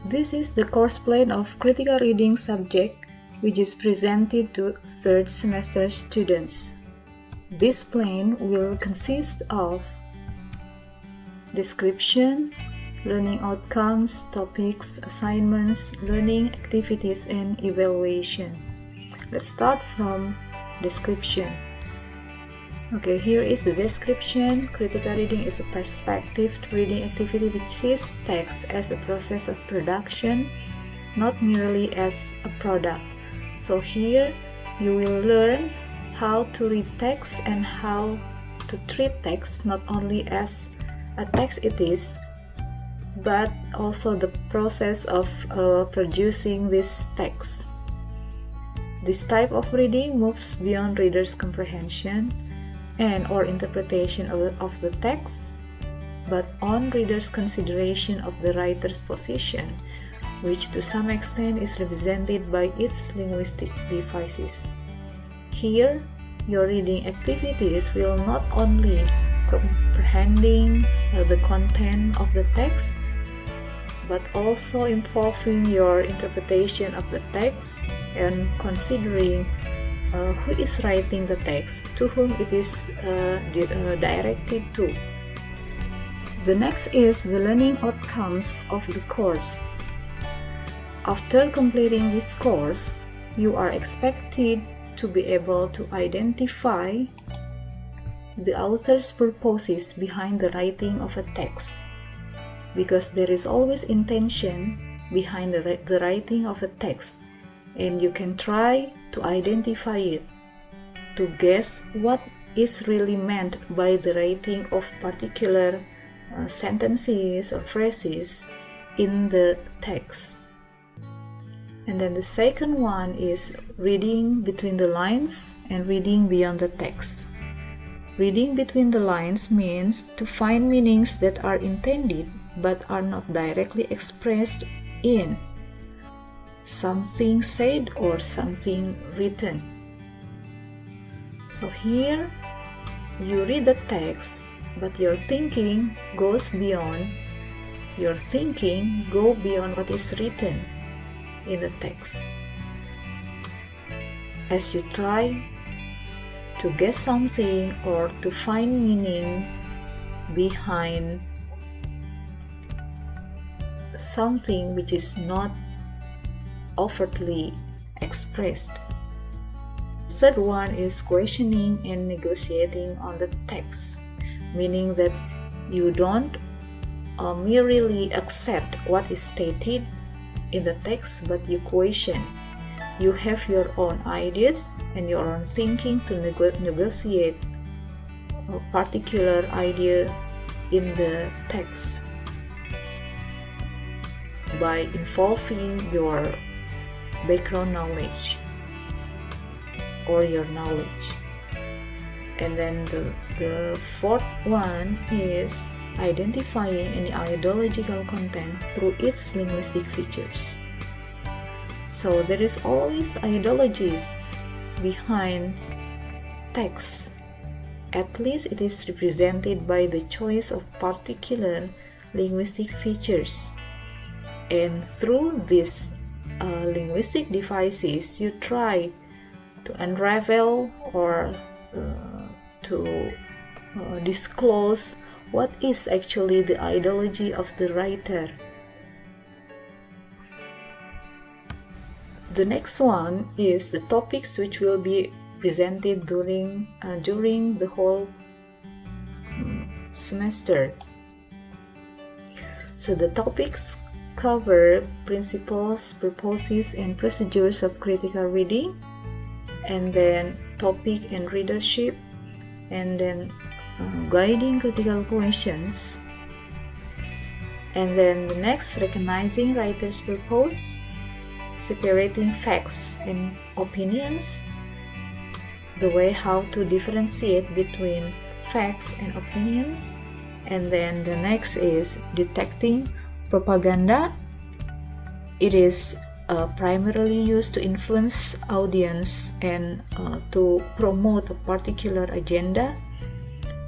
This is the course plan of critical reading subject which is presented to third semester students. This plan will consist of description, learning outcomes, topics, assignments, learning activities, and evaluation. Let's start from description. Okay, here is the description. Critical reading is a perspective reading activity which sees text as a process of production, not merely as a product. So here you will learn how to read text and how to treat text not only as a text it is, but also the process of producing this text. This type of reading moves beyond reader's comprehension and or interpretation of the text, but on reader's consideration of the writer's position, which to some extent is represented by its linguistic devices. Here, your reading activities will not only comprehending the content of the text, but also involving your interpretation of the text and considering who is writing the text, to whom it is directed to. The next is the learning outcomes of the course. After completing this course, you are expected to be able to identify the author's purposes behind the writing of a text, because there is always intention behind the writing of a text, and you can try to identify it, to guess what is really meant by the writing of particular sentences or phrases in the text. And then the second one is reading between the lines and reading beyond the text. Reading between the lines means to find meanings that are intended but are not directly expressed in something said or something written. So here you read the text, but your thinking goes beyond what is written in the text. As you try to guess something or to find meaning behind something which is not overtly expressed. The third one is questioning and negotiating on the text, meaning that you don't merely accept what is stated in the text, but you question. You have your own ideas and your own thinking to negotiate a particular idea in the text by involving your background knowledge or your knowledge. And then the fourth one is identifying any ideological content through its linguistic features. So there is always ideologies behind text. At least it is represented by the choice of particular linguistic features. And through these linguistic devices, you try to unravel or to disclose what is actually the ideology of the writer. The next one is the topics which will be presented during the whole semester. So the topics cover principles, purposes, and procedures of critical reading, and then topic and readership, and then guiding critical questions, and then the next, recognizing writer's purpose, separating facts and opinions, the way how to differentiate between facts and opinions, and then the next is detecting propaganda. It is primarily used to influence audience and to promote a particular agenda.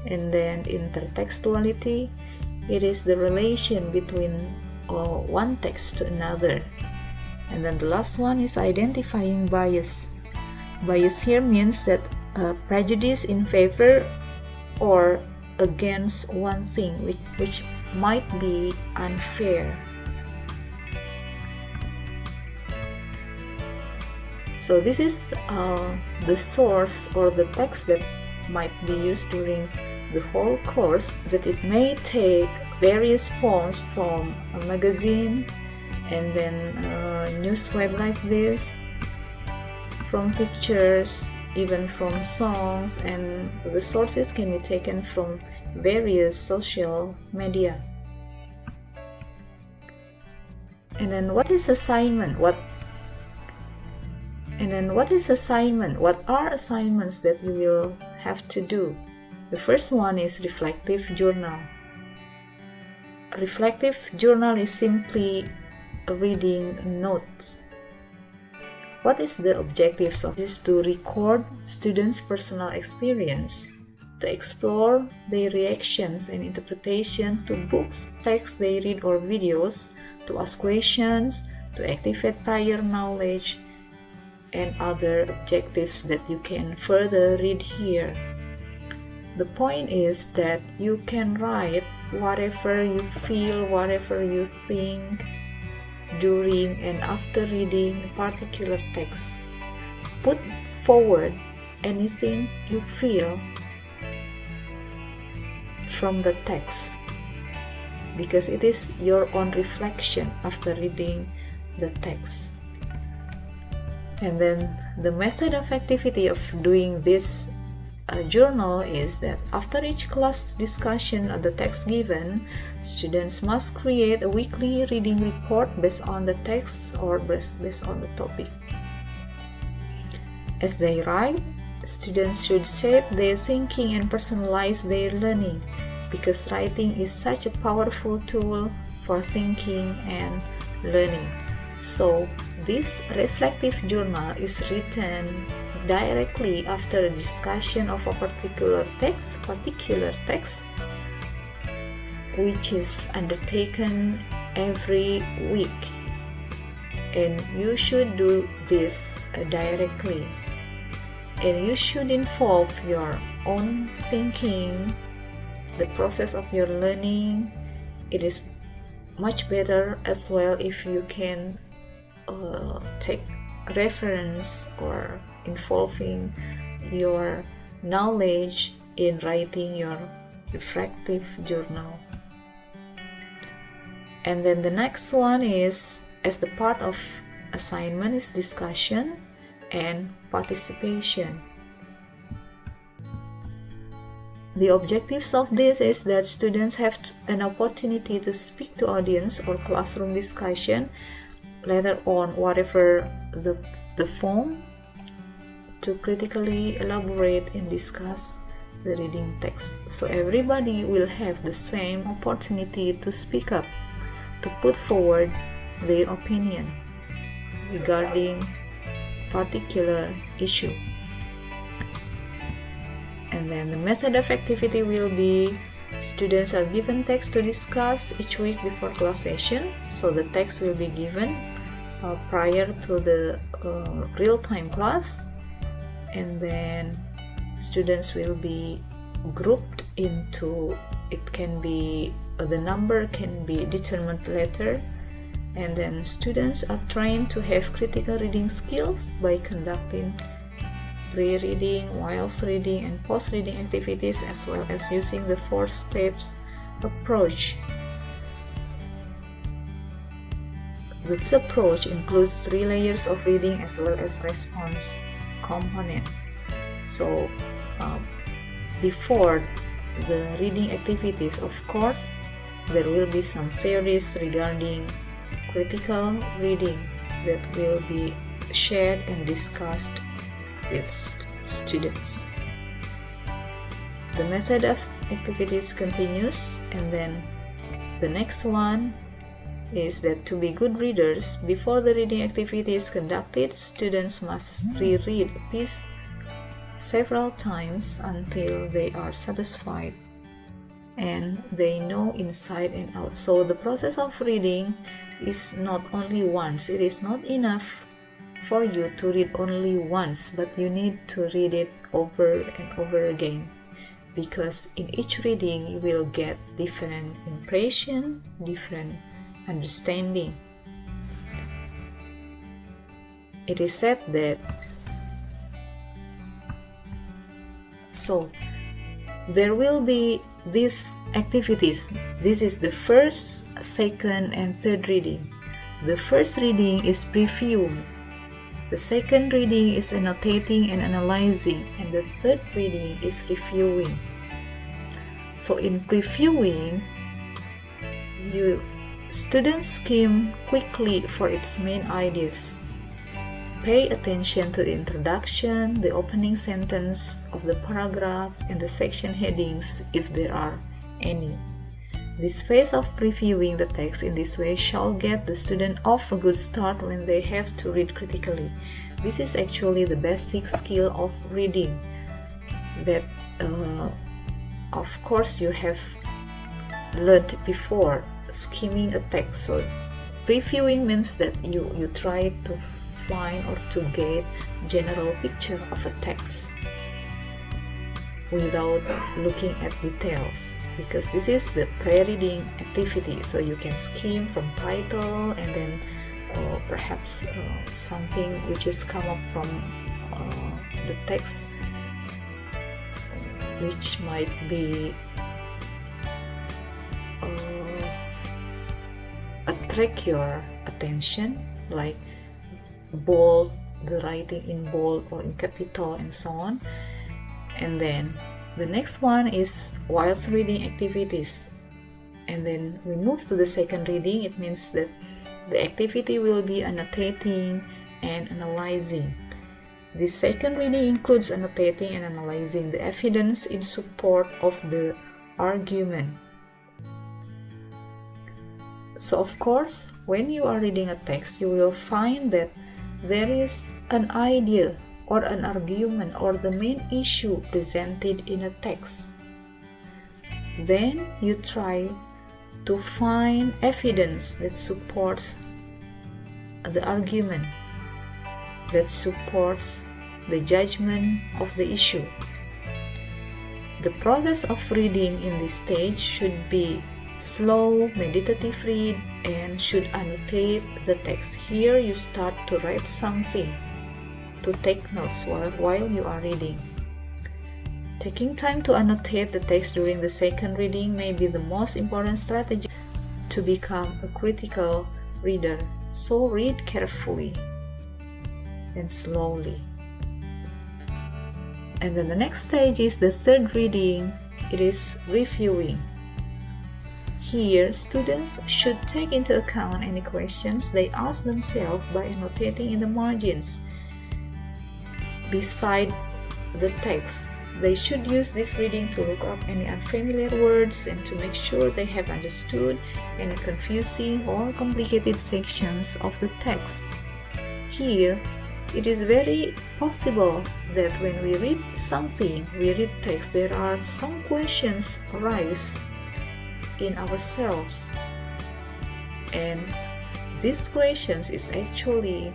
And then intertextuality, it is the relation between one text to another. And then the last one is identifying bias. Bias here means that prejudice in favor or against one thing which might be unfair. So this is the source or the text that might be used during the whole course, that it may take various forms from a magazine and then a news web like this, from pictures, even from songs, and the sources can be taken from various social media. And then what is assignment? What are assignments that you will have to do? The first one is reflective journal. A reflective journal is simply reading notes. What is the objectives of this? To record students' personal experience, to explore their reactions and interpretation to books, texts they read or videos, to ask questions, to activate prior knowledge, and other objectives that you can further read here. The point is that you can write whatever you feel, whatever you think during and after reading a particular text. Put forward anything you feel from the text, because it is your own reflection after reading the text. And then the method of activity of doing this journal is that after each class discussion of the text given, students must create a weekly reading report based on the text or based on the topic. As they write, students should shape their thinking and personalize their learning, because writing is such a powerful tool for thinking and learning. So this reflective journal is written directly after a discussion of a particular text, which is undertaken every week, and you should do this directly, and you should involve your own thinking, the process of your learning. It is much better as well if you can take reference or involving your knowledge in writing your reflective journal. And then the next one is, as the part of assignment, is discussion and participation. The objectives of this is that students have an opportunity to speak to audience or classroom discussion later on, whatever the form, to critically elaborate and discuss the reading text. So everybody will have the same opportunity to speak up, to put forward their opinion regarding particular issue. And then the method of activity will be, students are given text to discuss each week before class session. So the text will be given prior to the real-time class, and then students will be grouped into, it can be, the number can be determined later, and then students are trained to have critical reading skills by conducting pre-reading, whilst reading, and post-reading activities, as well as using the 4 steps approach. This approach includes 3 layers of reading as well as response component. So before the reading activities, of course, there will be some theories regarding critical reading that will be shared and discussed with students. The method of activities continues, and then the next one is that to be good readers, before the reading activity is conducted, students must reread a piece several times until they are satisfied. and they know inside and out. So the process of reading is not only once. It is not enough for you to read only once, but you need to read it over and over again, because in each reading you will get different impression, different understanding. It is said that there will be these activities. This is the first, second, and third reading. The first reading is previewing. The second reading is annotating and analyzing, and the third reading is reviewing. So in previewing, students skim quickly for its main ideas. Pay attention to the introduction, the opening sentence of the paragraph, and the section headings if there are any. This phase of previewing the text in this way shall get the student off a good start when they have to read critically. This is actually the basic skill of reading that of course you have learned before, skimming a text. So previewing means that you try to find or to get general picture of a text without looking at details, because this is the pre-reading activity. So you can skim from title and then perhaps something which is come up from the text which might be attract your attention, like bold, the writing in bold or in capital and so on. And then the next one is whilst reading activities, and then we move to the second reading. It means that the activity will be annotating and analyzing. The second reading includes annotating and analyzing the evidence in support of the argument. So of course, when you are reading a text, you will find that there is an idea or an argument or the main issue presented in a text. Then you try to find evidence that supports the argument, that supports the judgment of the issue. The process of reading in this stage should be slow, meditative read, and should annotate the text. Here you start to write something, to take notes while you are reading. Taking time to annotate the text during the second reading may be the most important strategy to become a critical reader. So read carefully and slowly. And then the next stage is the third reading. It is reviewing. Here, students should take into account any questions they ask themselves by annotating in the margins beside the text. They should use this reading to look up any unfamiliar words and to make sure they have understood any confusing or complicated sections of the text. Here, it is very possible that when we read something, we read text, there are some questions arise in ourselves, and these questions is actually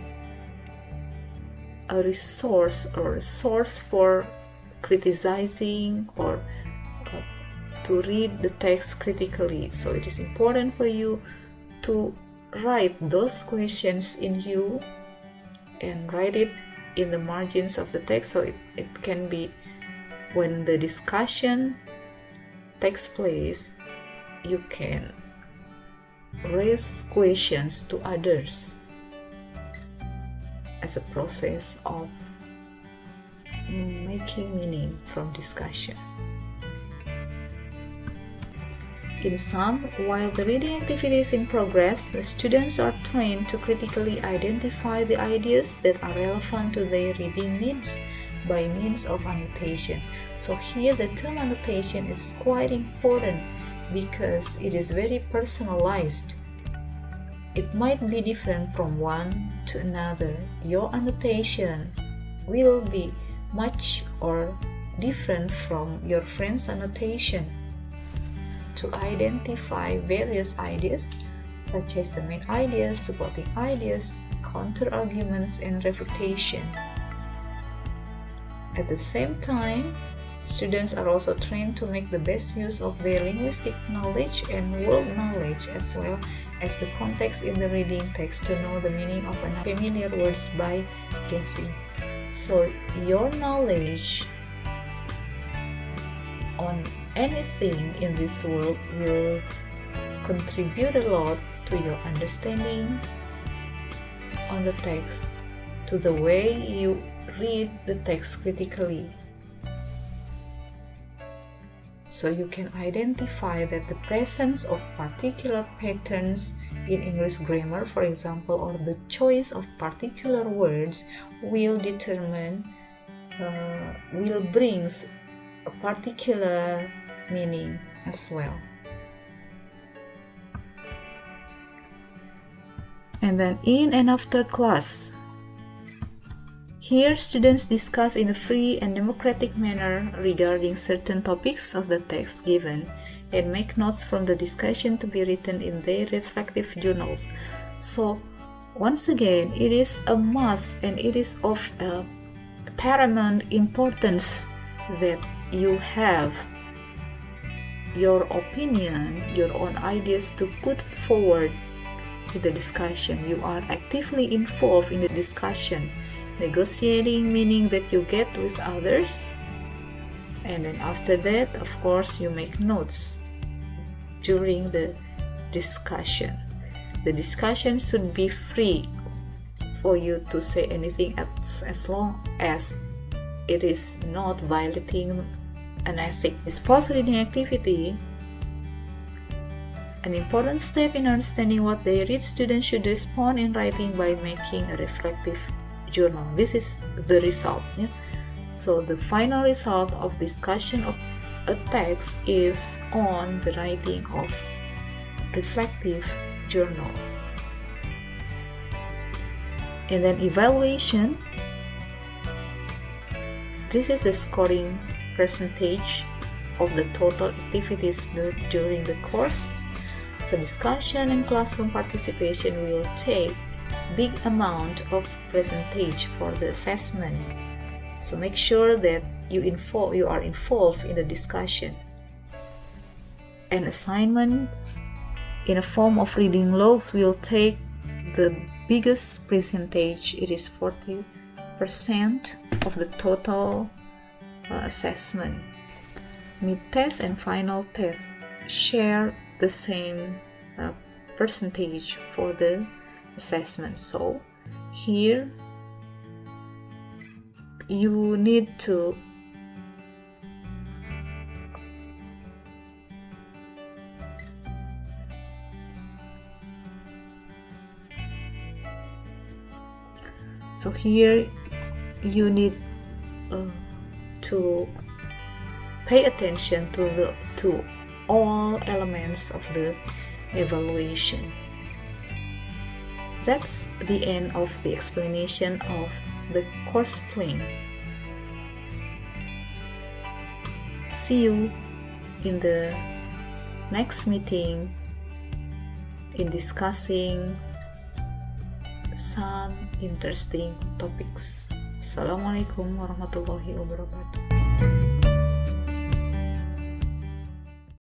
a resource or a source for criticizing or to read the text critically. So it is important for you to write those questions in you and write it in the margins of the text, so it can be when the discussion takes place, you can raise questions to others as a process of making meaning from discussion. In sum, while the reading activity is in progress, the students are trained to critically identify the ideas that are relevant to their reading needs by means of annotation. So here the term annotation is quite important because it is very personalized. It might be different from one to another. Your annotation will be much or different from your friend's annotation. to identify various ideas, such as the main ideas, supporting ideas, counter-arguments, and refutation. At the same time, students are also trained to make the best use of their linguistic knowledge and world knowledge, as well as the context in the reading text to know the meaning of unfamiliar words by guessing. So your knowledge on anything in this world will contribute a lot to your understanding on the text, to the way you read the text critically. So you can identify that the presence of particular patterns in English grammar, for example, or the choice of particular words will brings a particular meaning as well. And then in and after class, here students discuss in a free and democratic manner regarding certain topics of the text given and make notes from the discussion to be written in their reflective journals. So once again, it is a must and it is of paramount importance that you have your opinion, your own ideas to put forward in the discussion. You are actively involved in the discussion, negotiating, meaning that you get with others, and then after that, of course, you make notes during the discussion. The discussion should be free for you to say anything as long as it is not violating an ethic. This post-reading activity, an important step in understanding what they read, students should respond in writing by making a reflective journal. This is the result. Yeah? So the final result of discussion of a text is on the writing of reflective journals. And then evaluation. This is the scoring percentage of the total activities during the course. So discussion and classroom participation will take big amount of percentage for the assessment. So make sure that you are involved in the discussion. An assignment in a form of reading logs will take the biggest percentage. It is 40% of the total assessment. Mid-test and final test share the same percentage for the assessment. So here you need to to pay attention to all elements of the evaluation. That's the end of the explanation of the course plan. See you in the next meeting in discussing some interesting topics. Assalamualaikum warahmatullahi wabarakatuh.